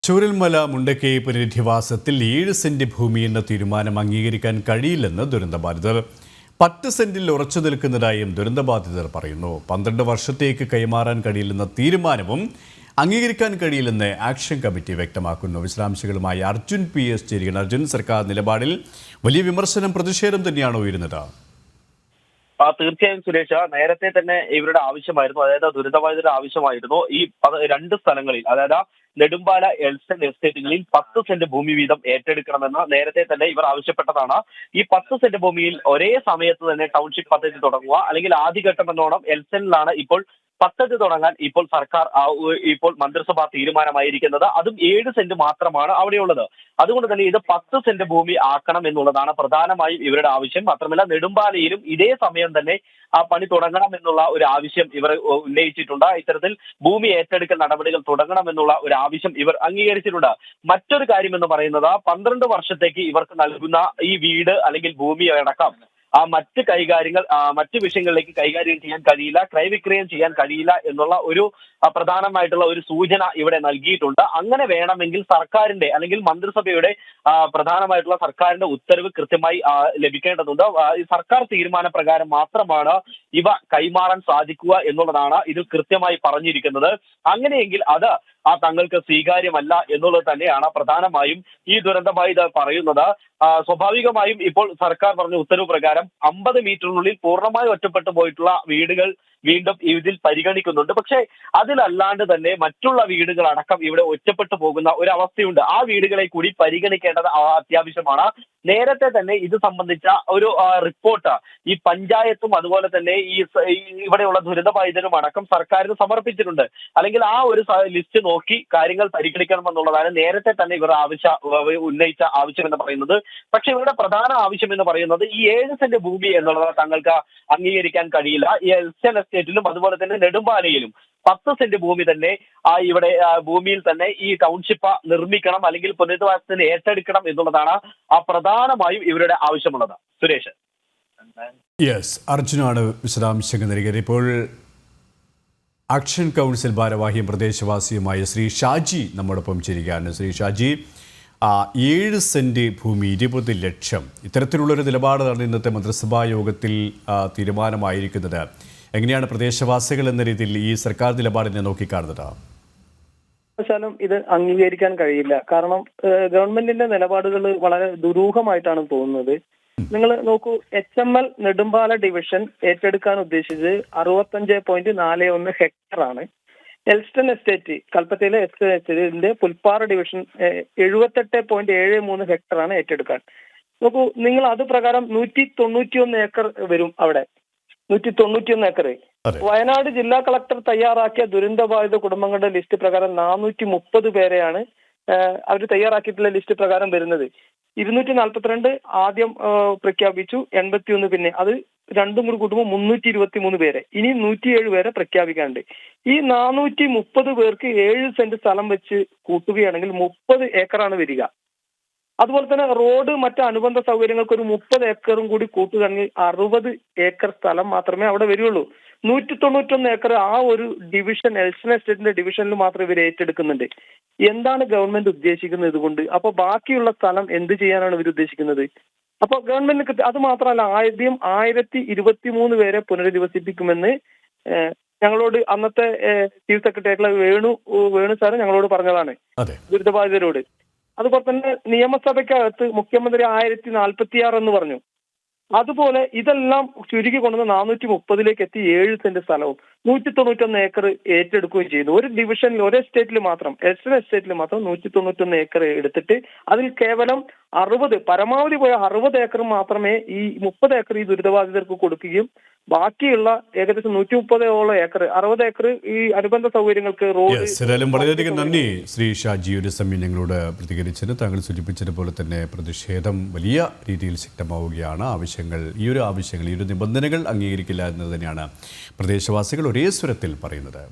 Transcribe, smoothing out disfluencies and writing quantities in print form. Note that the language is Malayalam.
ചൂരൽമല മുണ്ടക്കൈ പുനരധിവാസത്തിൽ 7 സെന്റ് ഭൂമി എന്ന തീരുമാനം അംഗീകരിക്കാൻ കഴിയില്ലെന്ന് ദുരന്തബാധിതർ. 10 സെന്റിൽ ഉറച്ചു നിൽക്കുന്നതായും ദുരന്തബാധിതർ പറയുന്നു. 12 വർഷത്തേക്ക് കൈമാറാൻ കഴിയില്ലെന്ന തീരുമാനവും അംഗീകരിക്കാൻ കഴിയില്ലെന്ന് ആക്ഷൻ കമ്മിറ്റി വ്യക്തമാക്കുന്നു. വിശദാംശങ്ങളുമായി അർജുൻ PS ചേരുകയാണ്. അർജുൻ, സർക്കാർ നിലപാടിൽ വലിയ വിമർശനം, പ്രതിഷേധം തന്നെയാണ് ഉയരുന്നത്. തീർച്ചയായും സുരേഷ്, നേരത്തെ തന്നെ ഇവരുടെ ആവശ്യമായിരുന്നു, അതായത് ദുരിതബാധിതരുടെ ആവശ്യമായിരുന്നു ഈ 2 സ്ഥലങ്ങളിൽ, അതായത് നെടുമ്പാല എൽസൺ എസ്റ്റേറ്റുകളിൽ 10 സെന്റ് ഭൂമി വീതം ഏറ്റെടുക്കണമെന്ന് നേരത്തെ തന്നെ ഇവർ ആവശ്യപ്പെട്ടതാണ്. ഈ 10 സെന്റ് ഭൂമിയിൽ ഒരേ സമയത്ത് തന്നെ ടൗൺഷിപ്പ് പദ്ധതി തുടങ്ങുക, അല്ലെങ്കിൽ ആദ്യഘട്ടം എന്നോണം എൽസണിലാണ് ഇപ്പോൾ പദ്ധതി തുടങ്ങാൻ ഇപ്പോൾ സർക്കാർ മന്ത്രിസഭാ തീരുമാനമായിരിക്കുന്നത്. അതും 7 സെന്റ് മാത്രമാണ് അവിടെയുള്ളത്. അതുകൊണ്ട് തന്നെ ഇത് 10 സെന്റ് ഭൂമി ആക്കണം എന്നുള്ളതാണ് പ്രധാനമായും ഇവരുടെ ആവശ്യം. മാത്രമല്ല, നെടുമ്പാലയിലും ഇതേ സമയം തന്നെ ആ പണി തുടങ്ങണം എന്നുള്ള ഒരു ആവശ്യം ഇവർ ഉന്നയിച്ചിട്ടുണ്ട്. ഇത്തരത്തിൽ ഭൂമി ഏറ്റെടുക്കൽ നടപടികൾ തുടങ്ങണം എന്നുള്ള ഒരു ആവശ്യം ഇവർ അംഗീകരിച്ചിട്ടുണ്ട്. മറ്റൊരു കാര്യം എന്ന് പറയുന്നത്, 12 വർഷത്തേക്ക് ഇവർക്ക് നൽകുന്ന ഈ വീട് അല്ലെങ്കിൽ ഭൂമി അടക്കം മറ്റ് വിഷയങ്ങളിലേക്ക് കൈകാര്യം ചെയ്യാൻ കഴിയില്ല, ക്രയവിക്രയം ചെയ്യാൻ കഴിയില്ല എന്നുള്ള ഒരു പ്രധാനമായിട്ടുള്ള ഒരു സൂചന ഇവിടെ നൽകിയിട്ടുണ്ട്. അങ്ങനെ വേണമെങ്കിൽ സർക്കാരിന്റെ അല്ലെങ്കിൽ മന്ത്രിസഭയുടെ പ്രധാനമായിട്ടുള്ള സർക്കാരിന്റെ ഉത്തരവ് കൃത്യമായി ലഭിക്കേണ്ടതുണ്ട്. സർക്കാർ തീരുമാനപ്രകാരം മാത്രമാണ് ഇവ കൈമാറാൻ സാധിക്കുക എന്നുള്ളതാണ് ഇതിൽ കൃത്യമായി പറഞ്ഞിരിക്കുന്നത്. അങ്ങനെയെങ്കിൽ അത് തങ്ങൾക്ക് സ്വീകാര്യമല്ല എന്നുള്ളത് തന്നെയാണ് പ്രധാനമായും ഈ ദുരന്തബാധിതർ പറയുന്നത്. സ്വാഭാവികമായും ഇപ്പോൾ സർക്കാർ പറഞ്ഞ ഉത്തരവ് പ്രകാരം 50 മീറ്ററിനുള്ളിൽ പൂർണ്ണമായി ഒറ്റപ്പെട്ടു പോയിട്ടുള്ള വീടുകൾ വീണ്ടും ഇതിൽ പരിഗണിക്കുന്നുണ്ട്. പക്ഷേ അതിലല്ലാണ്ട് തന്നെ മറ്റുള്ള വീടുകൾ അടക്കം ഇവിടെ ഒറ്റപ്പെട്ടു പോകുന്ന ഒരു അവസ്ഥയുണ്ട്. ആ വീടുകളെ കൂടി പരിഗണിക്കേണ്ടത് അത്യാവശ്യമാണ്. നേരത്തെ തന്നെ ഇത് സംബന്ധിച്ച ഒരു റിപ്പോർട്ട് ഈ പഞ്ചായത്തും അതുപോലെ തന്നെ ഇവിടെയുള്ള ദുരിതബാധിതരും അടക്കം സർക്കാരിന് സമർപ്പിച്ചിട്ടുണ്ട്. അല്ലെങ്കിൽ ആ ഒരു ലിസ്റ്റ് നോക്കി കാര്യങ്ങൾ പരിഗണിക്കണമെന്നുള്ളതാണ് നേരത്തെ തന്നെ ഇവർ ഉന്നയിച്ച ആവശ്യം എന്ന് പറയുന്നത്. പക്ഷെ ഇവരുടെ പ്രധാന ആവശ്യം എന്ന് പറയുന്നത് ഈ 7 സെന്റ് ഭൂമി എന്നുള്ളത് തങ്ങൾക്ക് അംഗീകരിക്കാൻ കഴിയില്ല. ഈ എൽസൺ എസ്റ്റേറ്റിലും അതുപോലെ തന്നെ നെടുമ്പാലയിലും 10 സെന്റ് ഭൂമി തന്നെ ഇവിടെ ഭൂമിയിൽ തന്നെ ഈ ടൗൺഷിപ്പ് നിർമ്മിക്കണം, അല്ലെങ്കിൽ പുനരധിവാസത്തിന് ഏറ്റെടുക്കണം എന്നുള്ളതാണ് പ്രധാനമായും ഇവരുടെ ആവശ്യമുള്ളത്. സുരേഷ്. അർജുനാണ് വിശദാംശങ്ങൾ നൽകിയത്. ഇപ്പോൾ ആക്ഷൻ കൗൺസിൽ ഭാരവാഹിയും പ്രദേശവാസിയുമായ ശ്രീ ഷാജി നമ്മോടൊപ്പം ചേരുകയാണ്. ശ്രീ ഷാജി, 7 സെന്റ് ഭൂമി 20 ലക്ഷം, ഇത്തരത്തിലുള്ളൊരു നിലപാടാണ് ഇന്നത്തെ മന്ത്രിസഭാ യോഗത്തിൽ തീരുമാനമായിരിക്കുന്നത്. എങ്ങനെയാണ് പ്രദേശവാസികൾ എന്ന രീതിയിൽ ഈ സർക്കാർ നിലപാടിനെ നോക്കിക്കാണുന്നത്? ഇത് അംഗീകരിക്കാൻ കഴിയില്ല. കാരണം ഗവൺമെന്റിന്റെ നിലപാടുകൾ വളരെ ദുരൂഹമായിട്ടാണ് തോന്നുന്നത്. നിങ്ങൾ നോക്കൂ, HML നെടുമ്പാല ഡിവിഷൻ ഏറ്റെടുക്കാൻ ഉദ്ദേശിച്ചത് 65.41 ഹെക്ടർ ആണ്. എൽസ്റ്റൺ എസ്റ്റേറ്റ്, കൽപ്പറ്റയിലെ എൽസ്റ്റൺ എസ്റ്റേറ്റിന്റെ പുൽപ്പാറ ഡിവിഷൻ 78.73 ഹെക്ടർ ആണ് ഏറ്റെടുക്കാൻ. നോക്കൂ, നിങ്ങൾ അത് പ്രകാരം 191 ഏക്കർ വരും അവിടെ. 191 ഏക്കർ. വയനാട് ജില്ലാ കളക്ടർ തയ്യാറാക്കിയ ദുരന്തബാധിത കുടുംബങ്ങളുടെ ലിസ്റ്റ് പ്രകാരം 430 പേരെയാണ് അവർ തയ്യാറാക്കിയിട്ടുള്ള ലിസ്റ്റ് പ്രകാരം വരുന്നത്. 242 ആദ്യം പ്രഖ്യാപിച്ചു, 81 പിന്നെ, അത് രണ്ടും കൂടി കൂട്ടുമ്പോൾ 323 പേരെ. ഇനി 107 പേരെ പ്രഖ്യാപിക്കാനുണ്ട്. ഈ 430 പേർക്ക് 7 സെന്റ് സ്ഥലം വെച്ച് കൂട്ടുകയാണെങ്കിൽ 30 ഏക്കറാണ് വരിക. അതുപോലെ തന്നെ റോഡ് മറ്റ് അനുബന്ധ സൗകര്യങ്ങൾക്ക് ഒരു 30 ഏക്കറും കൂടി കൂട്ടുകയാണെങ്കിൽ 60 ഏക്കർ സ്ഥലം മാത്രമേ അവിടെ വരികയുള്ളൂ. 191 ഏക്കർ ആ ഒരു ഡിവിഷൻ, എൽസൺ എസ്റ്റേറ്റിന്റെ ഡിവിഷനിൽ മാത്രം ഇവർ ഏറ്റെടുക്കുന്നുണ്ട്. എന്താണ് ഗവൺമെന്റ് ഉദ്ദേശിക്കുന്നത് ഇതുകൊണ്ട്? അപ്പൊ ബാക്കിയുള്ള സ്ഥലം എന്ത് ചെയ്യാനാണ് ഇവർ ഉദ്ദേശിക്കുന്നത്? അപ്പൊ ഗവൺമെന്റിന് അത് മാത്രമല്ല, ആദ്യം 1023 പേരെ പുനരധിവസിപ്പിക്കുമെന്ന് ഞങ്ങളോട് അന്നത്തെ ചീഫ് സെക്രട്ടറി ആയിട്ടുള്ള വേണു സാറ് ഞങ്ങളോട് പറഞ്ഞതാണ്, ദുരിതബാധിതരോട്. അതുപോലെ തന്നെ നിയമസഭയ്ക്കകത്ത് മുഖ്യമന്ത്രി 1046 എന്ന് പറഞ്ഞു. അതുപോലെ ഇതെല്ലാം ചുരുക്കി കൊണ്ടുവന്ന് 430 എത്തി 7 സെന്റ് സ്ഥലവും 191 ഏക്കർ ഏറ്റെടുക്കുകയും ചെയ്തു. ഒരു ഡിവിഷനിൽ, ഒരു എസ്റ്റേറ്റിൽ മാത്രം, എൽസ്റ്റൺ എസ്റ്റേറ്റിൽ മാത്രം 191 ഏക്കർ എടുത്തിട്ട് അതിൽ കേവലം 60, പരമാവധി പോയ 60 ഏക്കർ മാത്രമേ ഈ 30 ഏക്കർ ഈ ദുരിതബാധിതർക്ക് കൊടുക്കുകയും ബാക്കിയുള്ള ഏകദേശം 130ഓളം ഏക്കർ, 60 ഏക്കർ ഈ അനുബന്ധ സൗകര്യങ്ങൾക്ക്, റോഡ്. വളരെയധികം നന്ദി ശ്രീ ഷാജി, ഒരു സമയം ഞങ്ങളോട് പ്രതികരിച്ചത്. താങ്കൾ സൂചിപ്പിച്ചതുപോലെ തന്നെ പ്രതിഷേധം വലിയ രീതിയിൽ ശക്തമാവുകയാണ്. ഈ ഒരു നിബന്ധനകൾ അംഗീകരിക്കില്ല എന്നത് തന്നെയാണ് പ്രദേശവാസികൾ ഒരേ സ്വരത്തിൽ പറയുന്നത്.